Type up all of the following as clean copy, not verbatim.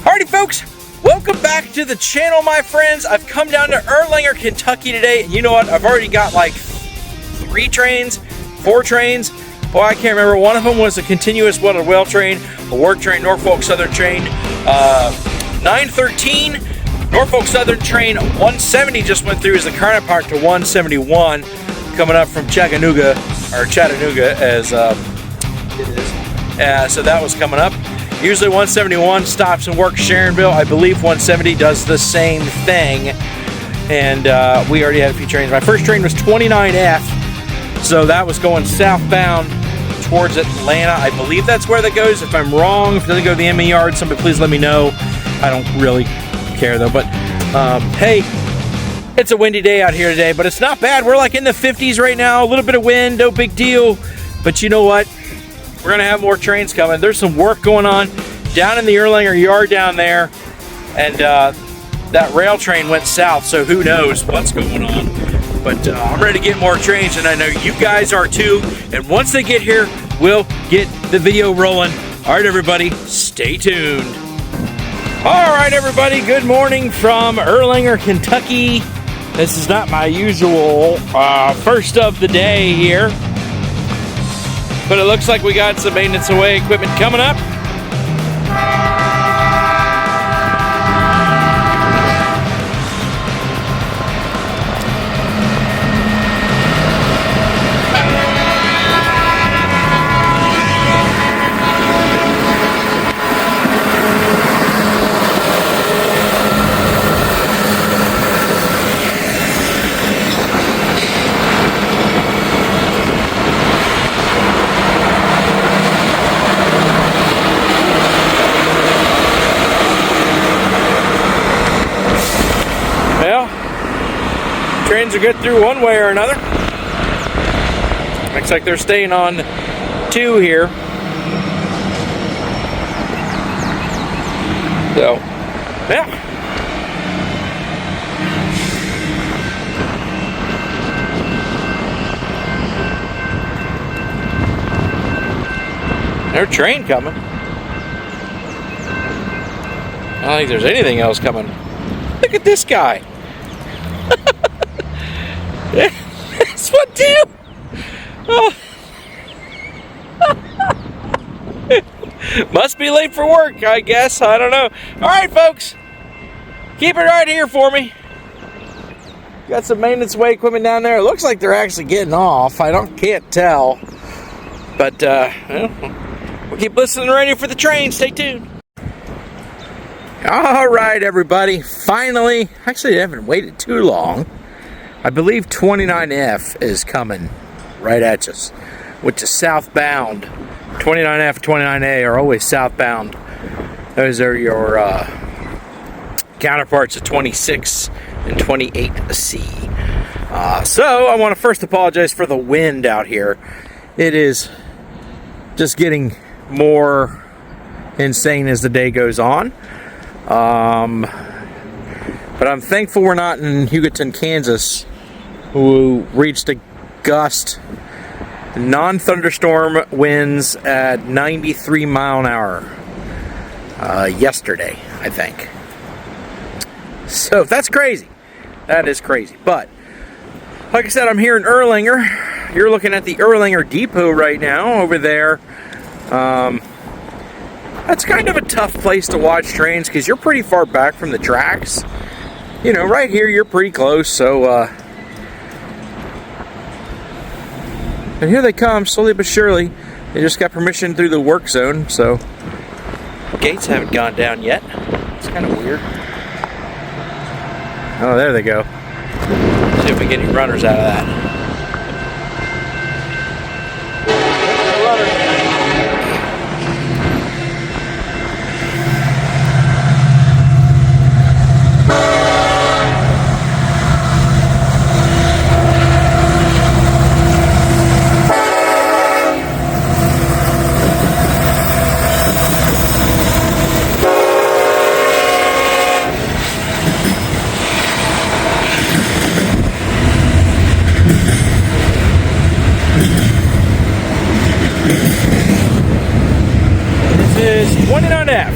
Alrighty folks, welcome back to the channel, my friends. I've come down to Erlanger, Kentucky today, and you know what? I've already got like 4 trains. Well, I can't remember. One of them was a continuous well train, a work train, Norfolk Southern train, 913, Norfolk Southern train 170 just went through as the counterpart to 171, coming up from Chattanooga as it is. So that was coming up. Usually 171 stops and works Sharonville. I believe 170 does the same thing. And we already had a few trains. My first train was 29F. So that was going southbound towards Atlanta. I believe that's where that goes. If I'm wrong, if it doesn't go to the ME yard, somebody please let me know. I don't really care though. But hey, it's a windy day out here today, but it's not bad. We're like in the 50s right now. A little bit of wind, no big deal. But you know what? We're gonna have more trains coming. There's some work going on down in the Erlanger yard down there, and that rail train went south, so who knows what's going on. But I'm ready to get more trains, and I know you guys are too. And once they get here, we'll get the video rolling. All right, everybody, stay tuned. All right, everybody, good morning from Erlanger, Kentucky. This is not my usual first of the day here, but it looks like we got some maintenance away equipment coming up. Trains are good through one way or another. Looks like they're staying on 2 here. So, yeah. There's a train coming. I don't think there's anything else coming. Look at this guy. This one too. Oh. Must be late for work, I guess. I don't know. All right, folks, keep it right here for me. Got some maintenance way equipment down there. It looks like they're actually getting off. Can't tell, but we'll keep listening radio for the train. Stay tuned. All right, everybody. Finally, actually, I haven't waited too long. I believe 29F is coming right at us, which is southbound. 29F, 29A are always southbound. Those are your counterparts of 26 and 28C. So I want to first apologize for the wind out here. It is just getting more insane as the day goes on. But I'm thankful we're not in Hugoton, Kansas, who reached a gust, non-thunderstorm winds at 93 mile an hour yesterday, I think. So that's crazy. That is crazy. But like I said, I'm here in Erlanger. You're looking at the Erlanger Depot right now over there. That's kind of a tough place to watch trains because you're pretty far back from the tracks. You know, right here you're pretty close, so and here they come, slowly but surely. They just got permission through the work zone, so gates haven't gone down yet. It's kind of weird. Oh, there they go. See if we get any runners out of that. This is 29F.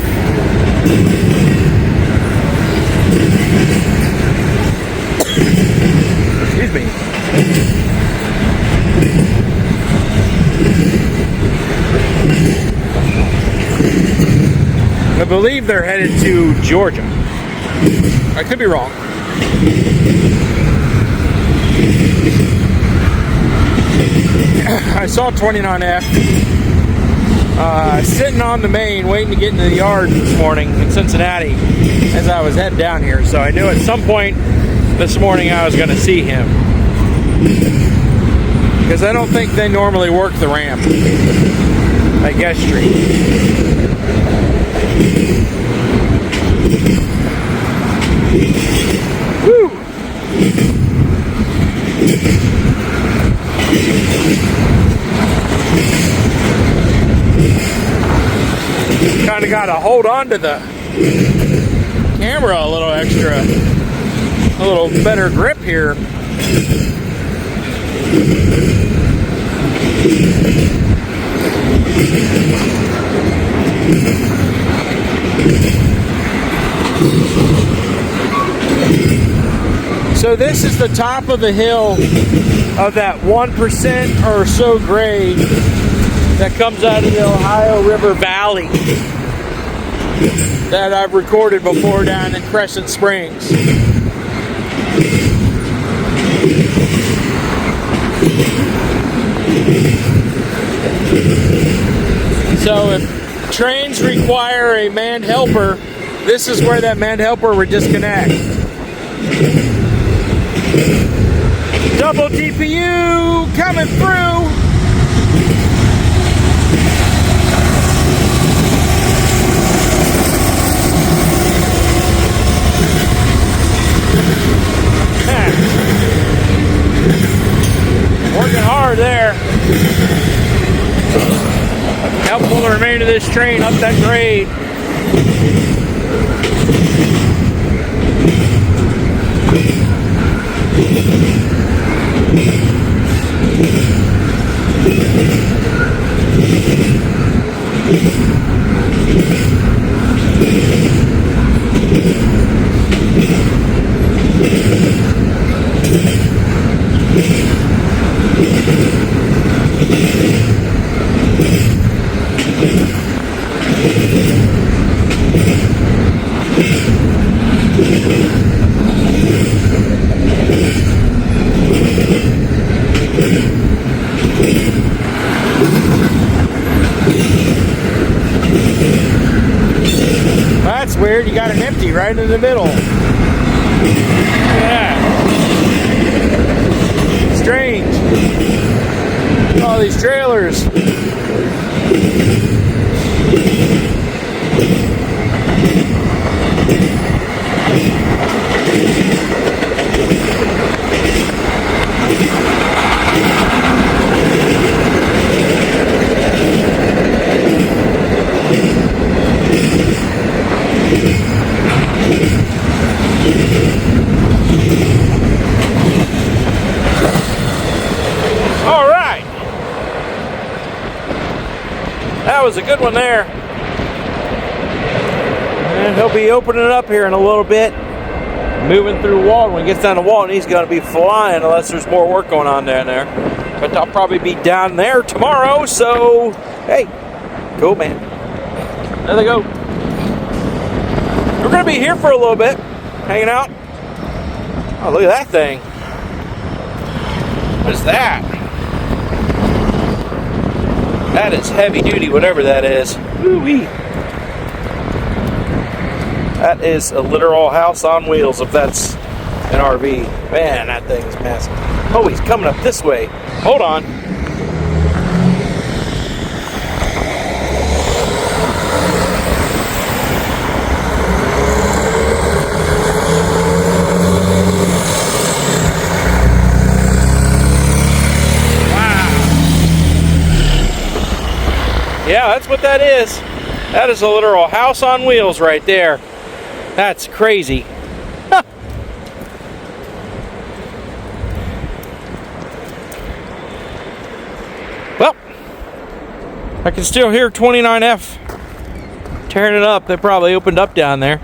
believe they're headed to Georgia. I could be wrong. I saw 29F sitting on the main waiting to get into the yard this morning in Cincinnati as I was heading down here. So I knew at some point this morning I was going to see him. Because I don't think they normally work the ramp at Guest Street. Woo! Kind of got to hold on to the camera a little extra, a little better grip here. So this is the top of the hill of that 1% or so grade that comes out of the Ohio River Valley that I've recorded before down in Crescent Springs. So if trains require a manned helper, this is where that manned helper would disconnect. Double DPU coming through. Working hard there. Help pull the remainder of this train up that grade. That's weird, you got an empty right in the middle. Yeah. Strange. All these trailers. That was a good one there. And he'll be opening it up here in a little bit. Moving through Walton. When he gets down to Walton, he's going to be flying unless there's more work going on down there. But I'll probably be down there tomorrow, so hey, cool, man. There they go. We're going to be here for a little bit, hanging out. Oh, look at that thing. What is that? That is heavy duty, whatever that is. Woo-wee. That is a literal house on wheels if that's an RV. Man, that thing's massive. Oh, he's coming up this way. Hold on. Yeah, that's what that is. That is a literal house on wheels right there. That's crazy. Huh. Well, I can still hear 29F tearing it up. They probably opened up down there.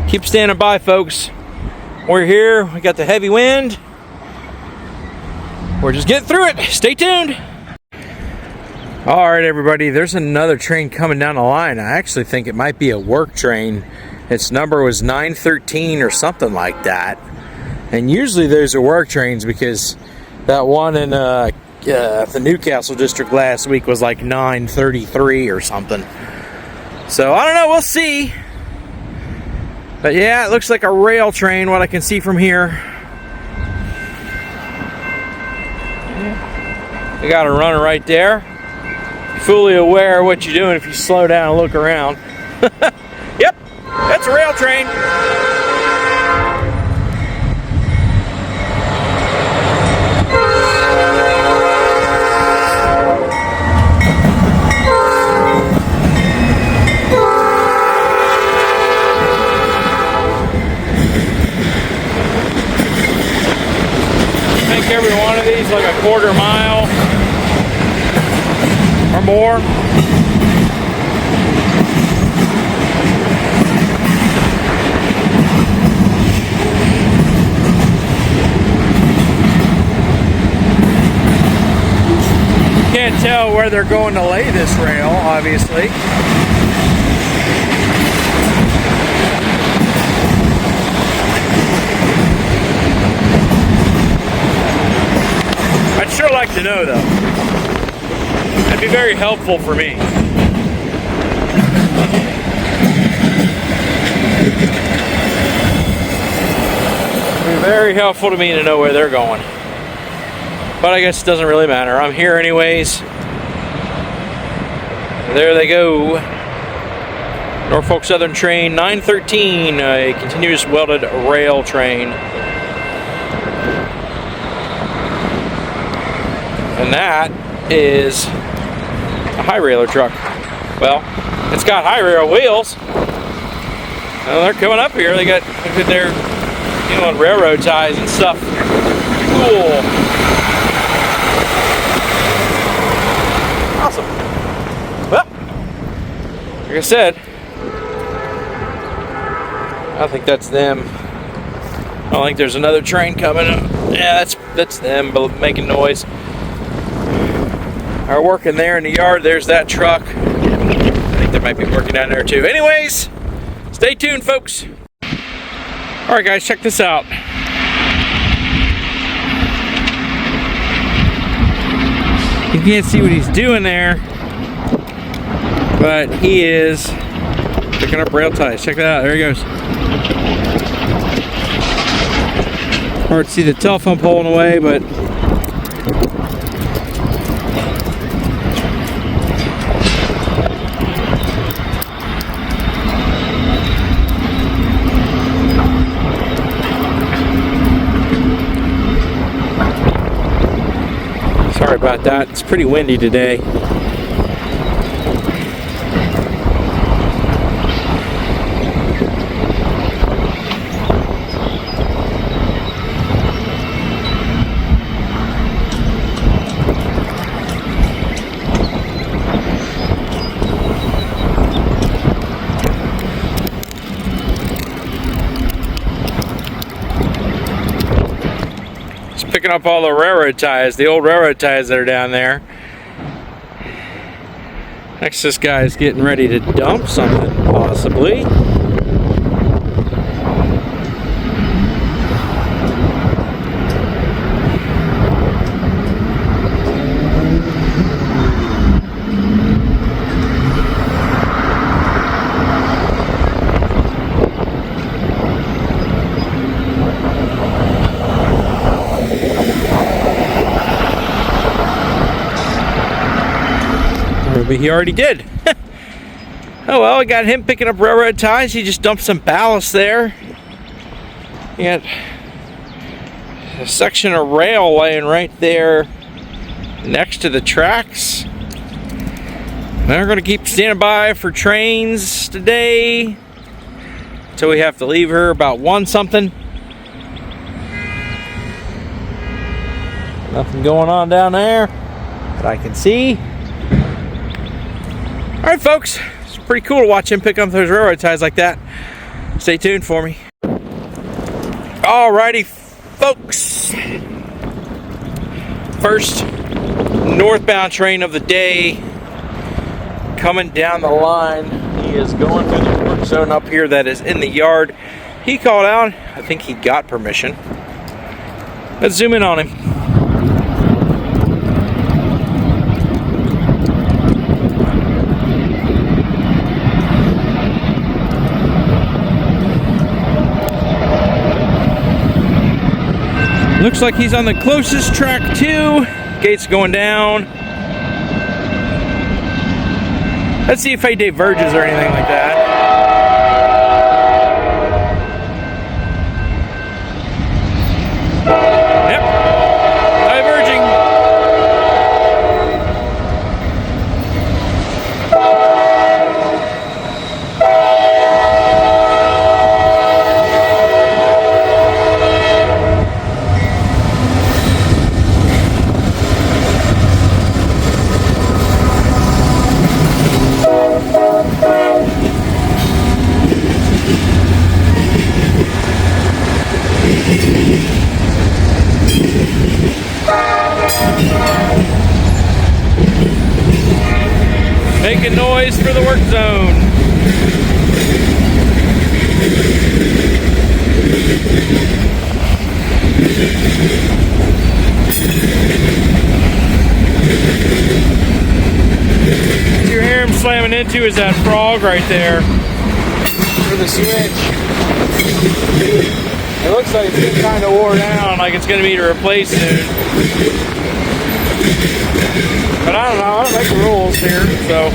Keep standing by, folks. We're here. We got the heavy wind. We're just getting through it. Stay tuned. All right, everybody, there's another train coming down the line. I actually think it might be a work train. Its number was 913 or something like that. And usually those are work trains because that one in the Newcastle district last week was like 933 or something. So I don't know, we'll see. But yeah, it looks like a rail train, what I can see from here. You got a runner right there. Fully aware of what you're doing if you slow down and look around. Yep, that's a rail train. I think every one of these like a quarter mile or more. Can't tell where they're going to lay this rail, obviously. I'd sure like to know, though. That'd be very helpful for me. It'd be very helpful to me to know where they're going. But I guess it doesn't really matter. I'm here anyways. There they go. Norfolk Southern train 913, a continuous welded rail train. And that is a high railer truck. Well, it's got high rail wheels. Well, they're coming up here. They got, look at their, you know, railroad ties and stuff. Cool. Awesome. Well, like I said, I think that's them. I don't think there's another train coming up. Yeah, that's them, but making noise. Are working there in the yard. There's that truck. I think they might be working down there too. Anyways, stay tuned, folks. All right, guys, check this out. You can't see what he's doing there, but he is picking up rail ties. Check that out. There he goes. Hard to see the telephone pole in the way, but sorry about that. It's pretty windy today. Picking up all the railroad ties, the old railroad ties that are down there. Next, this guy is getting ready to dump something, possibly. But he already did. Oh well, I got him picking up railroad ties. He just dumped some ballast there. You got a section of rail laying right there next to the tracks. We're going to keep standing by for trains today until we have to leave her about 1 something. Nothing going on down there that I can see. Alright, folks, it's pretty cool to watch him pick up those railroad ties like that. Stay tuned for me. Alrighty, folks. First northbound train of the day coming down the line. He is going through the work zone up here that is in the yard. He called out. I think he got permission. Let's zoom in on him. Looks like he's on the closest track too. Gate's going down. Let's see if he diverges or anything like that. Yep, diverging. Making noise for the work zone. What you hear him slamming into is that frog right there for the switch. It looks like it's getting kind of wore down, like it's going to be replaced soon. But I don't know, I don't make the rules here, so.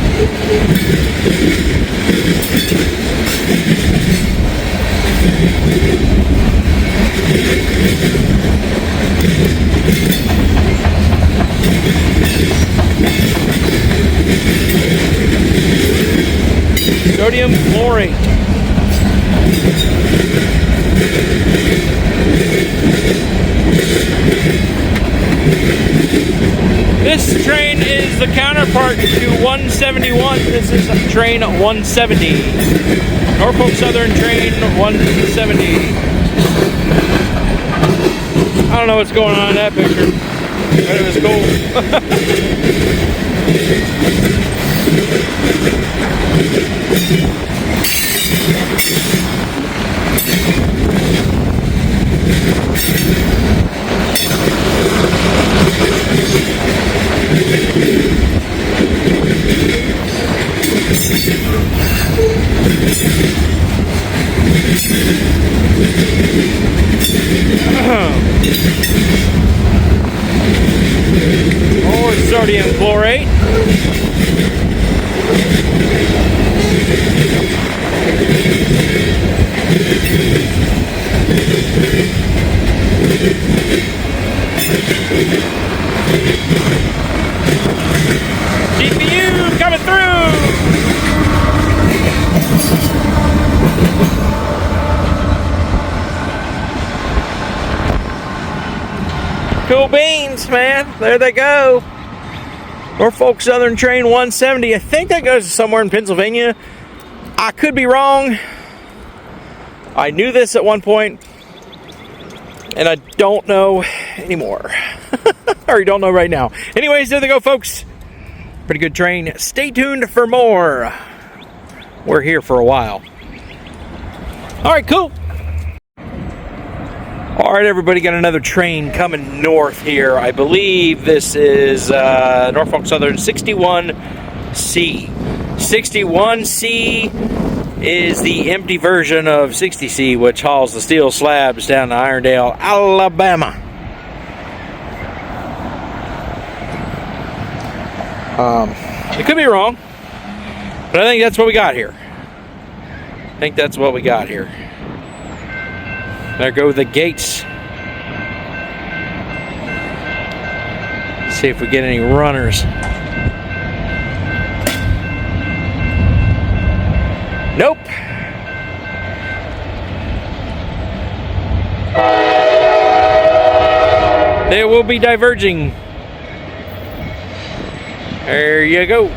Sodium chlorate. This train is the counterpart to 171. This is train 170. Norfolk Southern train 170. I don't know what's going on in that picture, but it was cool. More sodium chlorate. GPU coming through. Cool beans, man. There they go. Norfolk Southern train 170. I think that goes somewhere in Pennsylvania. I could be wrong. I knew this at one point, and I don't know anymore. Or I don't know right now. Anyways, there they go, folks. Pretty good train. Stay tuned for more. We're here for a while. All right, cool. All right, everybody, got another train coming north here. I believe this is Norfolk Southern 61C. 61C is the empty version of 60C, which hauls the steel slabs down to Irondale, Alabama. I could be wrong, but I think that's what we got here. There go the gates. Let's see if we get any runners. Nope. They will be diverging. There you go.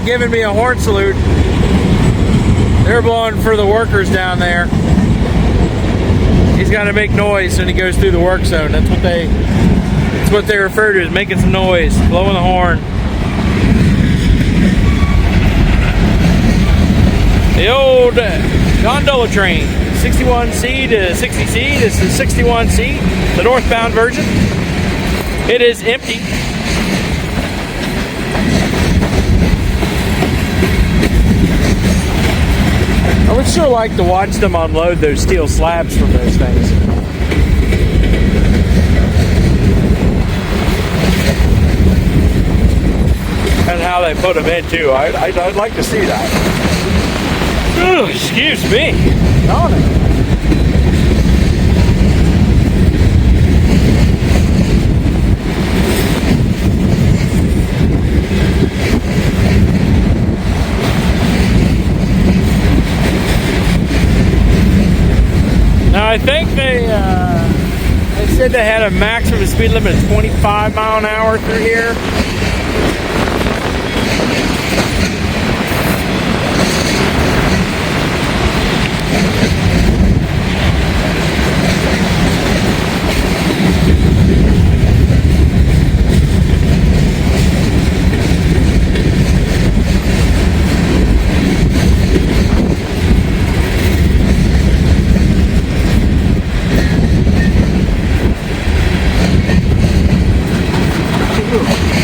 giving me a horn salute. They're blowing for the workers down there. He's got to make noise when he goes through the work zone. That's what they refer to as making some noise, blowing the horn. The old gondola train, 61C to 60C. This is 61C, the northbound version. It is empty. I would sure like to watch them unload those steel slabs from those things. And how they put them in too. I'd like to see that. Ooh, excuse me. Now I think they said they had a maximum speed limit of 25 mile an hour through here.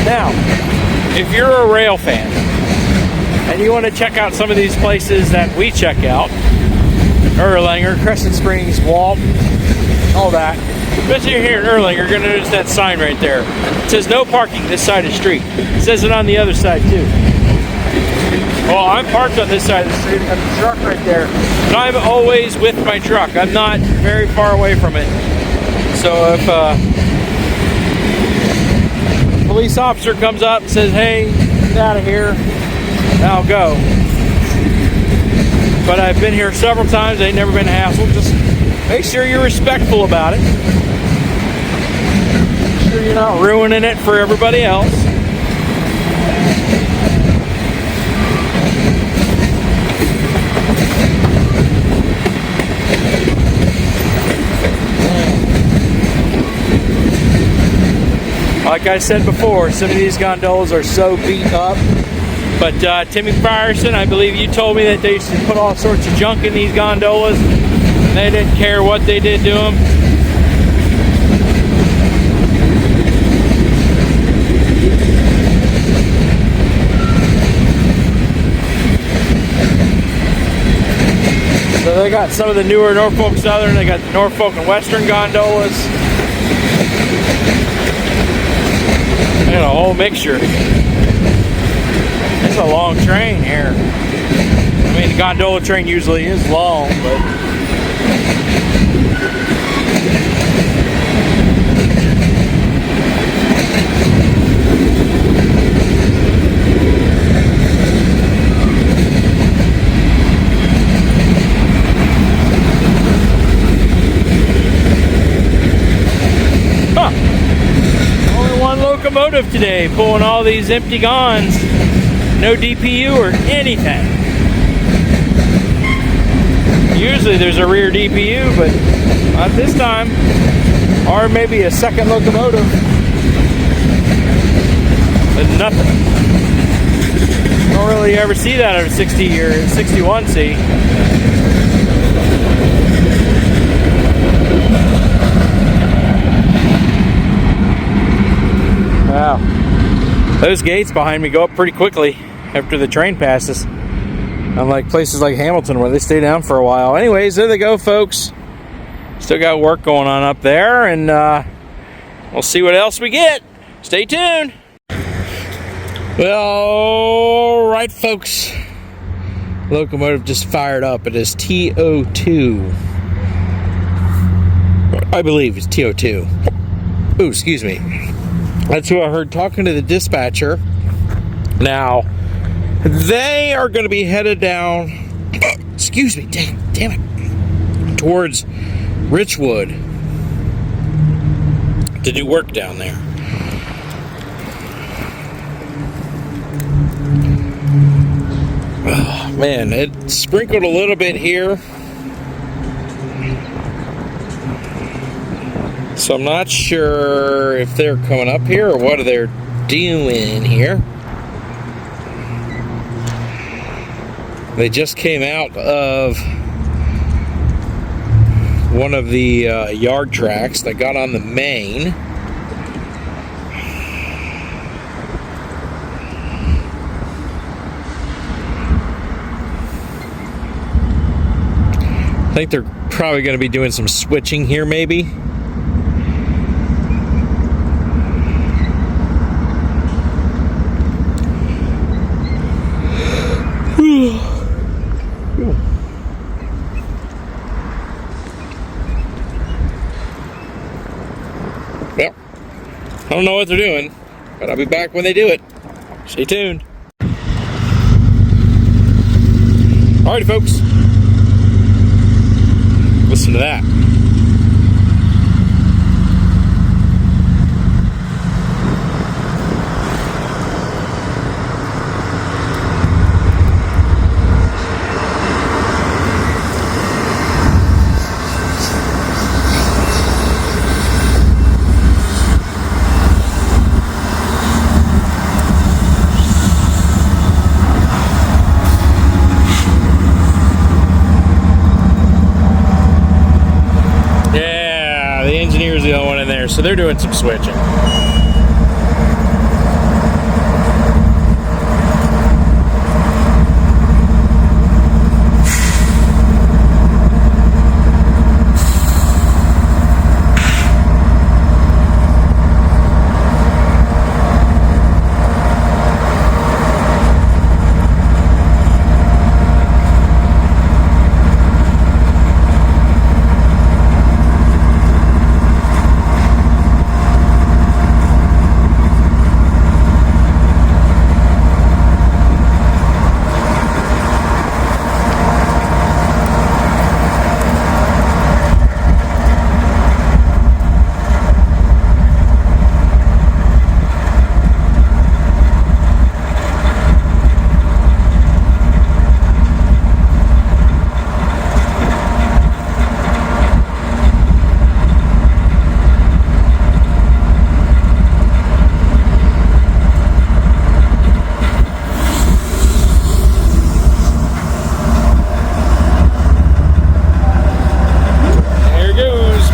Now, if you're a rail fan and you want to check out some of these places that we check out, Erlanger, Crescent Springs, Walt, all that, especially here in Erlanger, you're going to notice that sign right there. It says no parking this side of the street. It says it on the other side too. Well, I'm parked on this side of the street. I have a truck right there. And I'm always with my truck. I'm not very far away from it. So if police officer comes up and says, hey, get out of here, I'll go. But I've been here several times, ain't never been hassled. Just make sure you're respectful about it. Make sure you're not ruining it for everybody else. Like I said before, some of these gondolas are so beat up. But Timmy Frierson, I believe you told me that they used to put all sorts of junk in these gondolas. And they didn't care what they did to them. So they got some of the newer Norfolk Southern, they got the Norfolk and Western gondolas. They got a whole mixture. It's a long train here. I mean, the gondola train usually is long, but only one locomotive today, pulling all these empty gons. No DPU or anything. Usually there's a rear DPU, but not this time. Or maybe a second locomotive. But nothing. Don't really ever see that on a 60 or 61C. Wow. Those gates behind me go up pretty quickly after the train passes. Unlike places like Hamilton where they stay down for a while. Anyways, there they go, folks. Still got work going on up there, and we'll see what else we get. Stay tuned. Well, all right, folks. Locomotive just fired up. It is TO2. I believe it's TO2. Ooh, excuse me. That's who I heard talking to the dispatcher. Now, they are going to be headed down, excuse me, damn it, towards Richwood to do work down there. Oh, man, it sprinkled a little bit here. So I'm not sure if they're coming up here or what they're doing here. They just came out of one of the yard tracks that got on the main. I think they're probably going to be doing some switching here, maybe. Well, I don't know what they're doing, but I'll be back when they do it. Stay tuned. Alrighty, folks. Listen to that. The only one in there, so they're doing some switching.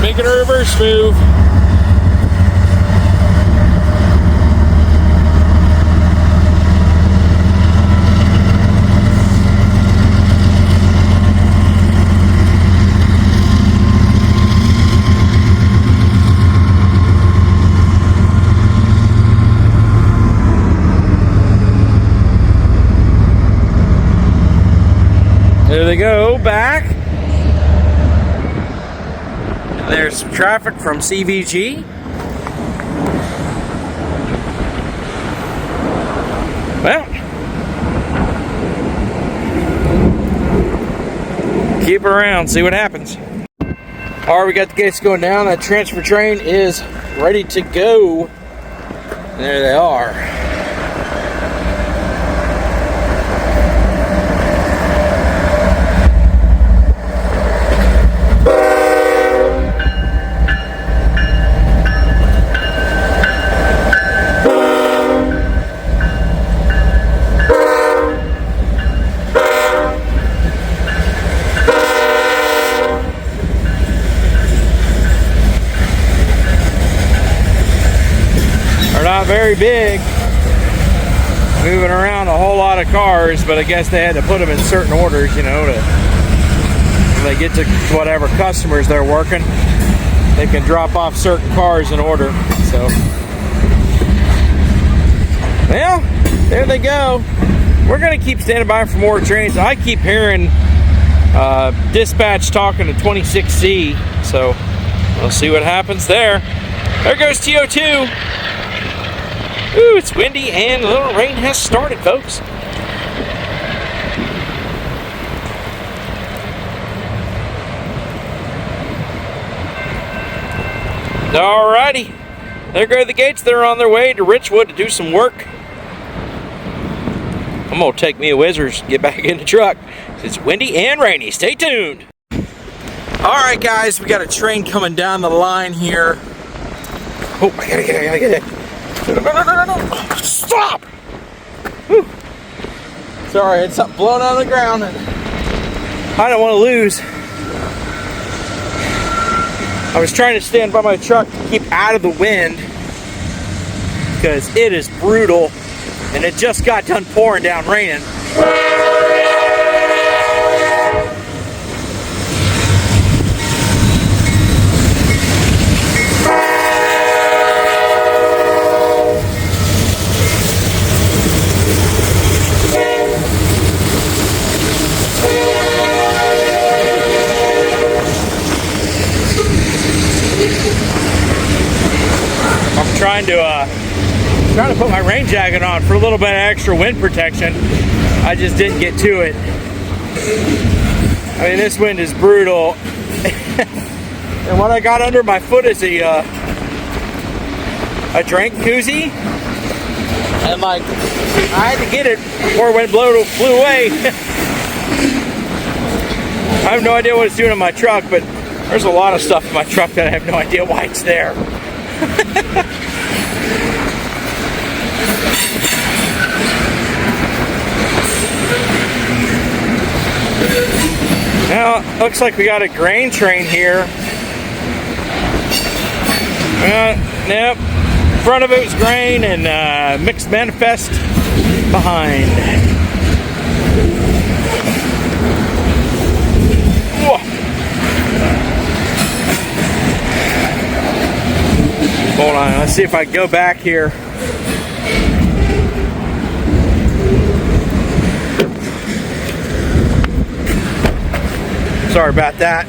Making a reverse move. There they go, back. There's some traffic from CVG. Well, keep it around, see what happens. All right, we got the gates going down. That transfer train is ready to go. There they are. Not very big, moving around a whole lot of cars, but I guess they had to put them in certain orders, you know, to when they get to whatever customers they're working, they can drop off certain cars in order. So, well, there they go. We're gonna keep standing by for more trains. I keep hearing dispatch talking to 26C, so we'll see what happens there. There goes TO2. Ooh, it's windy and a little rain has started, folks. Alrighty. There go the gates. They're on their way to Richwood to do some work. I'm gonna take me a whizzers, get back in the truck. It's windy and rainy. Stay tuned. All right, guys, we got a train coming down the line here. Oh, I gotta get it. No. Stop! Whew. Sorry, I had something blowing on the ground and I don't want to lose. I was trying to stand by my truck to keep out of the wind because it is brutal and it just got done pouring down raining. Trying to put my rain jacket on for a little bit of extra wind protection. I just didn't get to it. I mean, this wind is brutal. And what I got under my foot is a drink koozie. And like, I had to get it before wind flew away. I have no idea what it's doing in my truck, but there's a lot of stuff in my truck that I have no idea why it's there. Now, looks like we got a grain train here. Nope. Front of it was grain and mixed manifest behind. Whoa. Hold on, let's see if I can go back here. Sorry about that.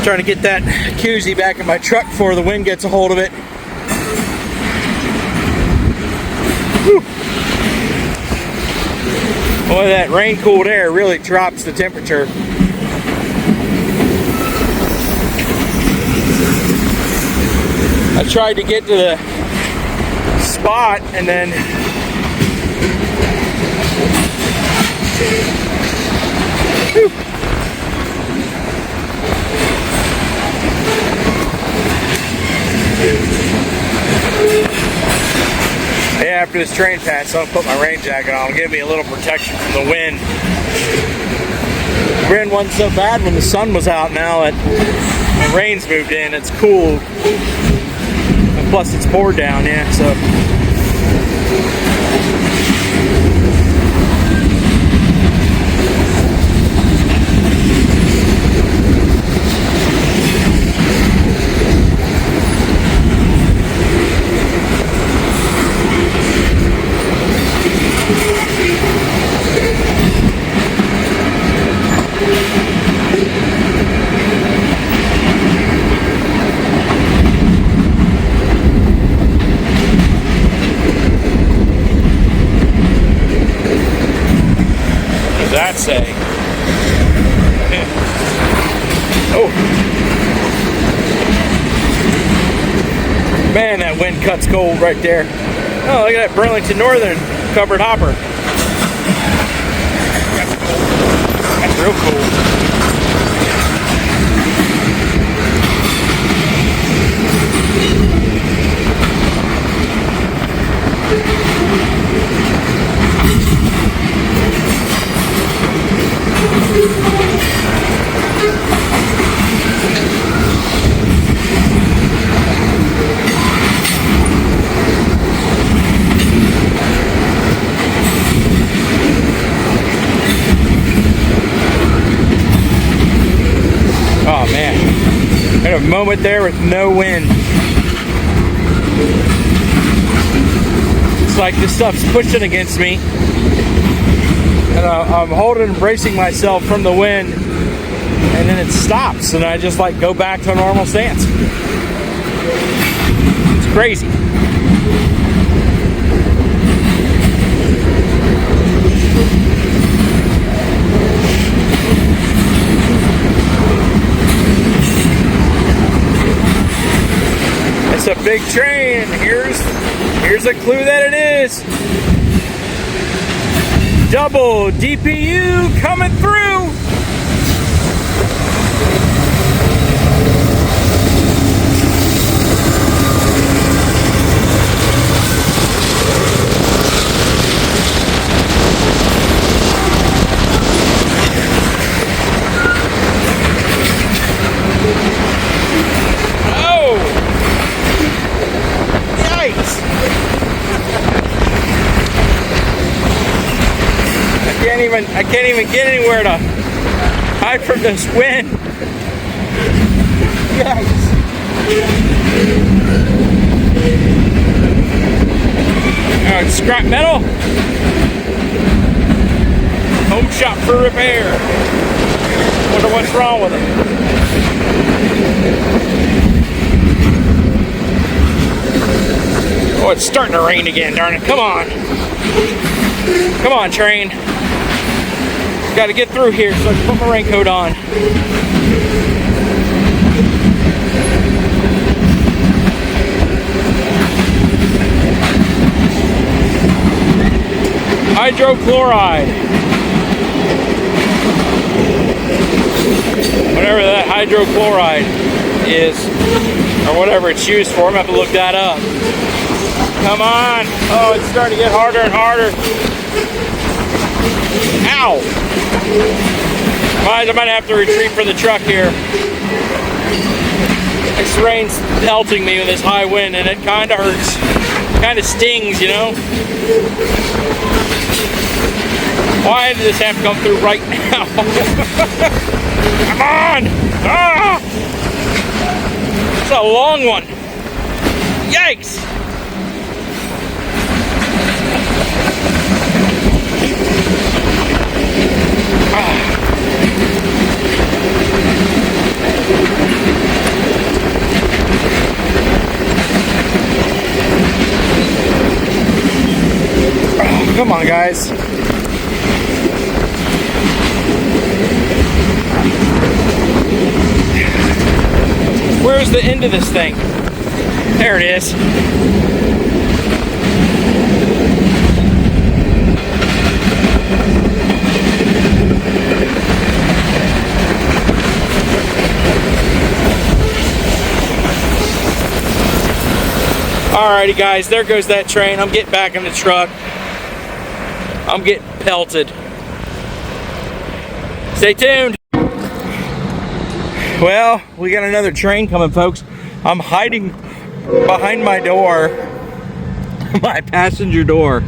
Trying to get that koozie back in my truck before the wind gets a hold of it. Whew. Boy, that rain-cooled air really drops the temperature. I tried to get to the spot and then whew. Yeah, after this train pass, I'll put my rain jacket on. It'll give me a little protection from the wind. The wind wasn't so bad when the sun was out. Now that the rain's moved in, it's cool. And plus it's poured down, yeah, so. That say? Oh man, that wind cuts cold right there. Oh, look at that Burlington Northern covered hopper. That's real cool. Oh man, I had a moment there with no wind. It's like this stuff's pushing against me. And I'm holding and bracing myself from the wind, and then it stops, and I just like go back to a normal stance. It's crazy. It's a big train. Here's a clue that it is. Double DPU coming through. I can't even get anywhere to hide from this wind. Yikes. Alright, scrap metal. Home shop for repair. Wonder what's wrong with it. Oh, it's starting to rain again, darn it. Come on. Come on, train. Got to get through here so I can put my raincoat on. Hydrochloride. Whatever that hydrochloride is, or whatever it's used for, I'm going to have to look that up. Come on. Oh, it's starting to get harder and harder. Ow! I might have to retreat for the truck here. This rain's pelting me with this high wind and it kind of hurts. Kind of stings, you know? Why did this have to come through right now? Come on! Ah! It's a long one. Yikes! Oh, come on, guys. Where's the end of this thing? There it is. Alrighty guys, there goes that train. I'm getting back in the truck. I'm getting pelted. Stay tuned. Well, we got another train coming, folks. I'm hiding behind my door, my passenger door,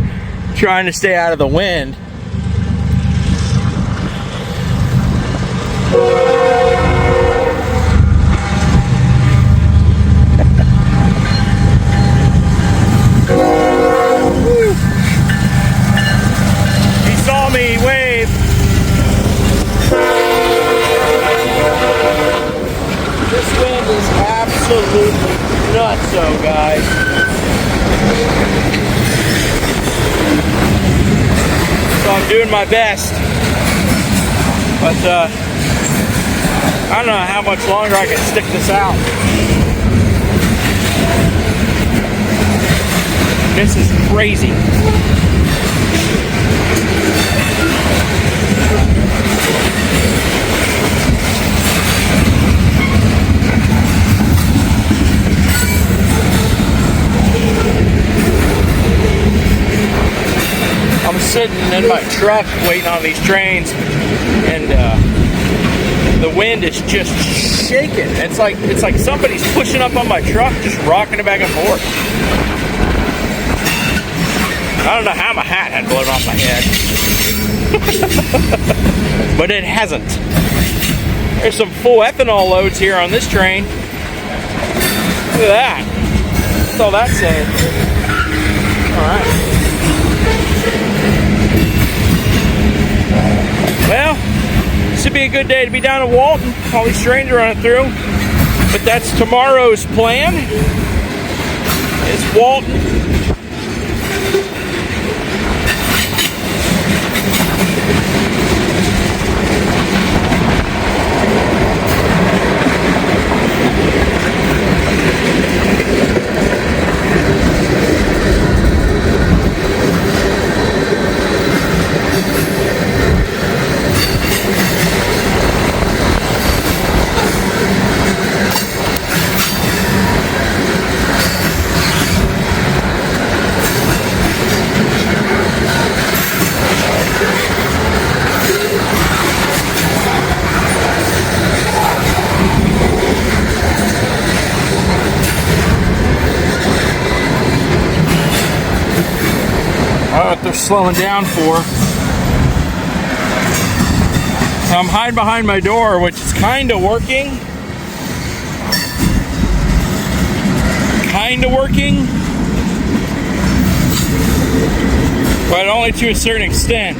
trying to stay out of the wind. Me wave. This wind is absolutely nutso, guys. So I'm doing my best, but I don't know how much longer I can stick this out. This is crazy. I'm sitting in my truck waiting on these trains, and the wind is just shaking. It's like somebody's pushing up on my truck, just rocking it back and forth. I don't know how my hat had blown off my head, but it hasn't. There's some full ethanol loads here on this train. Look at that. What's all that saying? All right. Well, this would be a good day to be down in Walton. All these trains are running through. But that's tomorrow's plan. It's Walton. what they're slowing down for. So I'm hiding behind my door, which is kind of working. But only to a certain extent.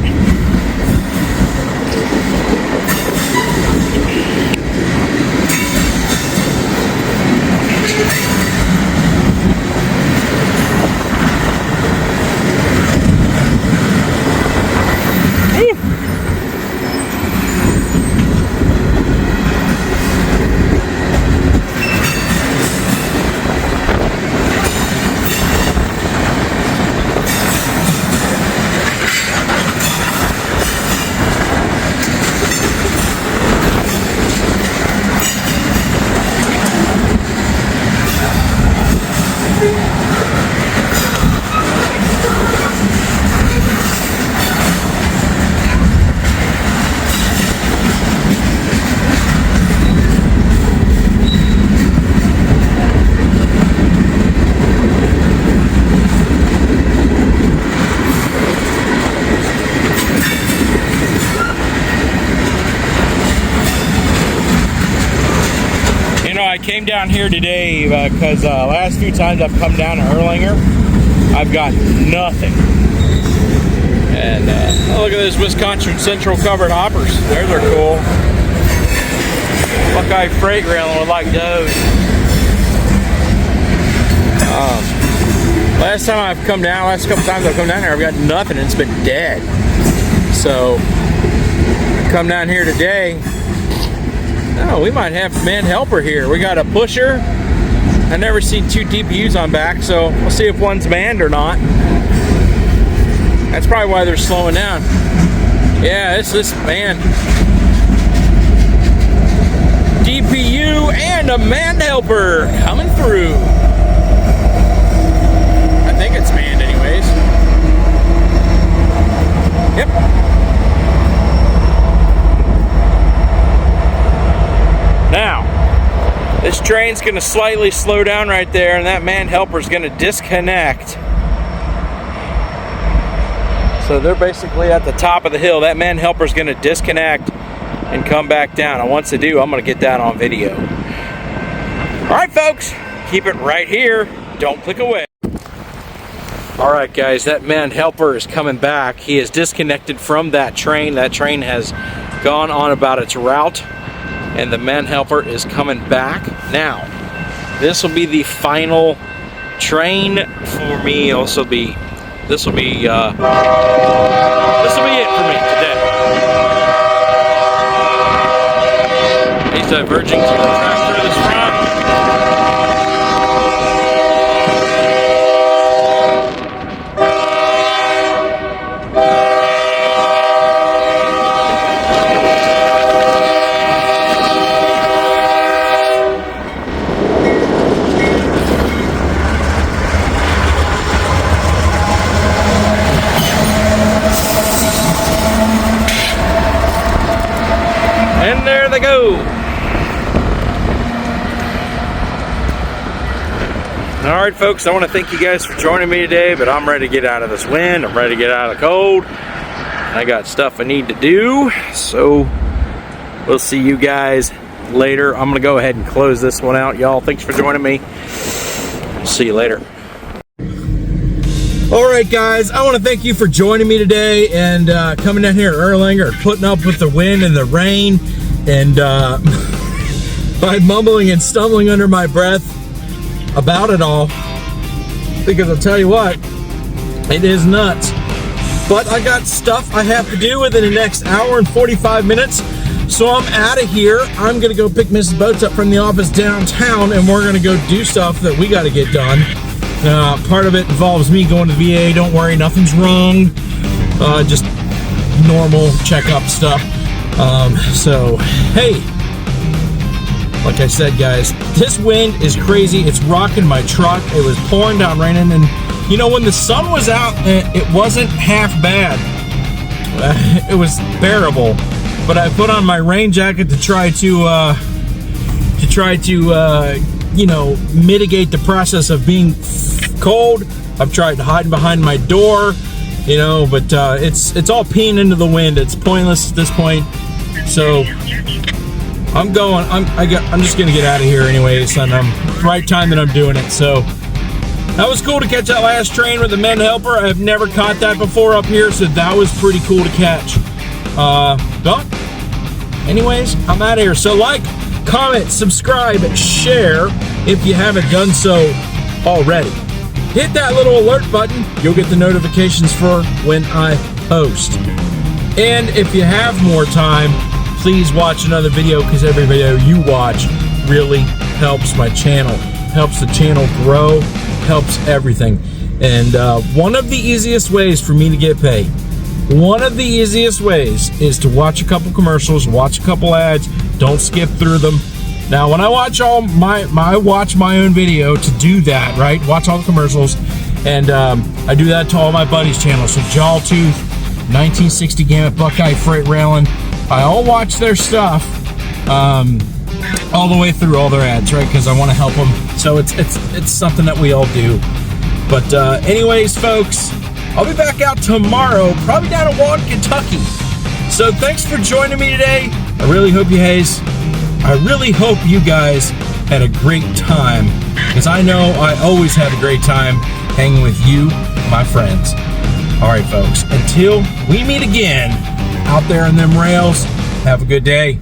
I came down here today because last few times I've come down to Erlanger, I've got nothing. And oh, look at this Wisconsin Central covered hoppers. They're cool. Buckeye freight railing would like those. Last couple times I've come down here, I've got nothing. It's been dead. So come down here today. Oh, we might have a man helper here. We got a pusher. I never seen 2 TPUs on back, so we'll see if one's manned or not. That's probably why they're slowing down. Yeah, it's this man. DPU and a man helper coming through. I think it's manned anyways. Yep. Now, this train's going to slightly slow down right there, and that man helper's going to disconnect. So they're basically at the top of the hill. That man helper's going to disconnect and come back down. And once they do, I'm going to get that on video. All right, folks, keep it right here. Don't click away. All right, guys, that man helper is coming back. He is disconnected from that train. That train has gone on about its route. And the man helper is coming back. Now, this will be the final train for me. This will be it for me today. He's diverging to the track through this front. And there they go. All right, folks, I want to thank you guys for joining me today, but I'm ready to get out of this wind. I'm ready to get out of the cold. I got stuff I need to do, so we'll see you guys later. I'm going to go ahead and close this one out, y'all. Thanks for joining me. See you later. All right, guys, I want to thank you for joining me today and coming down here at Erlanger, putting up with the wind and the rain, and by mumbling and stumbling under my breath about it all, because I'll tell you what, it is nuts. But I got stuff I have to do within the next hour and 45 minutes, so I'm out of here. I'm going to go pick Mrs. Boats up from the office downtown, and we're going to go do stuff that we got to get done. Part of it involves me going to the VA. Don't worry, nothing's wrong. Just normal checkup stuff. So, hey, like I said, guys, this wind is crazy. It's rocking my truck. It was pouring down raining, and you know, when the sun was out, it wasn't half bad. It was bearable. But I put on my rain jacket to try to you know, mitigate the process of being cold. I've tried hiding behind my door, you know, but it's all peeing into the wind. It's pointless at this point. So I'm just gonna get out of here anyways, and right time that I'm doing it. So that was cool to catch that last train with the men helper. I've never caught that before up here, so that was pretty cool to catch. But anyways, I'm out of here. So like, comment, subscribe, share if you haven't done so already. Hit that little alert button. You'll get the notifications for when I post. And if you have more time, please watch another video, because every video you watch really helps my channel, helps the channel grow, helps everything. And one of the easiest ways for me to get paid, one of the easiest ways, is to watch a couple commercials, watch a couple ads. Don't skip through them. Now, when I watch I watch my own video to do that, right? Watch all the commercials, and I do that to all my buddies' channels. So Jawtooth, 1960 Gamut, Buckeye Freight Railing, I all watch their stuff all the way through all their ads, right? Because I want to help them. So it's something that we all do. But anyways, folks, I'll be back out tomorrow, probably down in Walton, Kentucky. So thanks for joining me today. I really hope you guys had a great time, because I know I always have a great time hanging with you, my friends. All right, folks, until we meet again out there on them rails, have a good day.